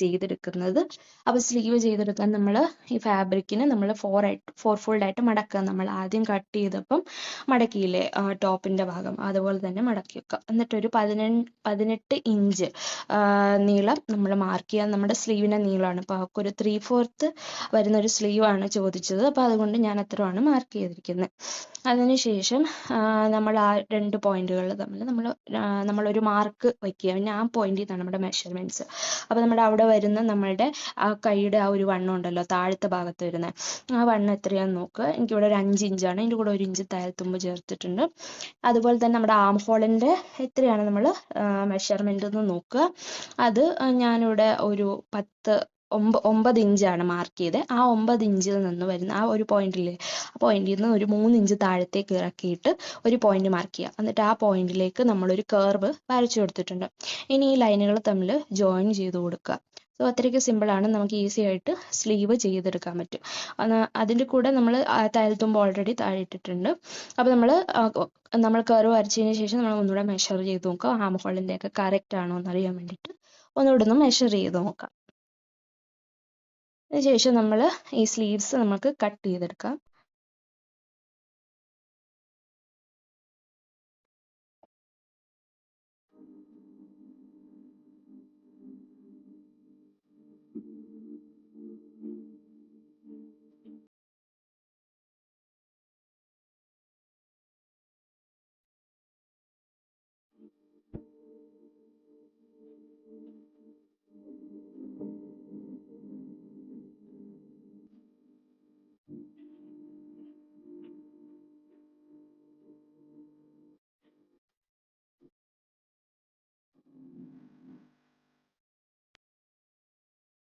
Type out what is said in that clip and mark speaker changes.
Speaker 1: ചെയ്തെടുക്കുന്നത്. അപ്പോൾ സ്ലീവ് ചെയ്തെടുക്കാൻ നമ്മൾ ഈ ഫാബ്രിക്കിന് നമ്മൾ ഫോർ ഫോൾഡ് ആയിട്ട് മടക്കുക. നമ്മൾ ആദ്യം കട്ട് ചെയ്തപ്പം മടക്കിയില്ലേ ടോപ്പിൻ്റെ ഭാഗം, അതുപോലെ തന്നെ മടക്കി വെക്കുക. എന്നിട്ടൊരു 18 ഇഞ്ച് നീളം നമ്മൾ മാർക്ക് ചെയ്യുക. നമ്മുടെ സ്ലീവിൻ്റെ നീളമാണ്. അപ്പോൾ അവൾക്കൊരു 3/4 വരുന്നൊരു സ്ലീവാണ് ചോദിച്ചത്. അപ്പോൾ അതുകൊണ്ട് ഞാൻ അത്രയാണ് മാർക്ക് ചെയ്തിരിക്കുന്നത്. അതിനുശേഷം നമ്മൾ ആ 2 പോയിന്റുകൾ തമ്മിൽ നമ്മളൊരു മാർക്ക് വയ്ക്കുക. പിന്നെ ആ പോയിന്റിൽ നിന്നാണ് നമ്മുടെ മെഷർമെൻറ്റ്സ്. അപ്പോൾ നമ്മുടെ അവിടെ വരുന്ന നമ്മളുടെ ആ കൈയുടെ ആ ഒരു വണ്ണം ഉണ്ടല്ലോ, താഴത്തെ ഭാഗത്ത് വരുന്നത്, ആ വണ്ണം എത്രയാണെന്ന് നോക്കുക. എനിക്കിവിടെ ഒരു 5 ഇഞ്ചാണ്. ഇതിൻ്റെ കൂടെ 1 ഇഞ്ച് താഴത്തുമ്പ് ചേർത്തിട്ടുണ്ട്. അതുപോലെ തന്നെ നമ്മുടെ ആം ഹോളിൻ്റെ എത്രയാണ് നമ്മൾ മെഷർമെൻ്റ് എന്ന് നോക്കുക. അത് ഞാനിവിടെ ഒരു 9 ഇഞ്ചാണ് മാർക്ക് ചെയ്തത്. ആ 9 ഇഞ്ചിൽ നിന്ന് വരുന്ന ആ ഒരു പോയിന്റില്ലേ, ആ പോയിന്റിൽ നിന്ന് ഒരു 3 ഇഞ്ച് താഴത്തേക്ക് ഇറക്കിയിട്ട് ഒരു പോയിന്റ് മാർക്ക് ചെയ്യുക. എന്നിട്ട് ആ പോയിന്റിലേക്ക് നമ്മളൊരു കർവ് വരച്ചു കൊടുത്തിട്ടുണ്ട്. ഇനി ഈ ലൈനുകൾ തമ്മിൽ ജോയിൻ ചെയ്ത് കൊടുക്കുക. സോ അത്രയ്ക്ക് സിമ്പിളാണ്. നമുക്ക് ഈസി ആയിട്ട് സ്ലീവ് ചെയ്തെടുക്കാൻ പറ്റും. അതിൻ്റെ കൂടെ നമ്മൾ തയ്യൽത്തുമ്പ് ഓൾറെഡി താഴെ ഇട്ടിട്ടുണ്ട്. അപ്പോൾ നമ്മൾ കർവ് വരച്ചതിന് ശേഷം നമ്മൾ ഒന്നുകൂടെ മെഷർ ചെയ്ത് നോക്കുക. ആം ഹോളിൻ്റെ ഒക്കെ കറക്റ്റ് ആണോ എന്നറിയാൻ വേണ്ടിയിട്ട് ഒന്നുകൂടെ ഒന്ന് മെഷർ ചെയ്ത് നോക്കാം. അതിനുശേഷം നമ്മൾ ഈ സ്ലീവ്സ് നമുക്ക് കട്ട് ചെയ്തെടുക്കാം.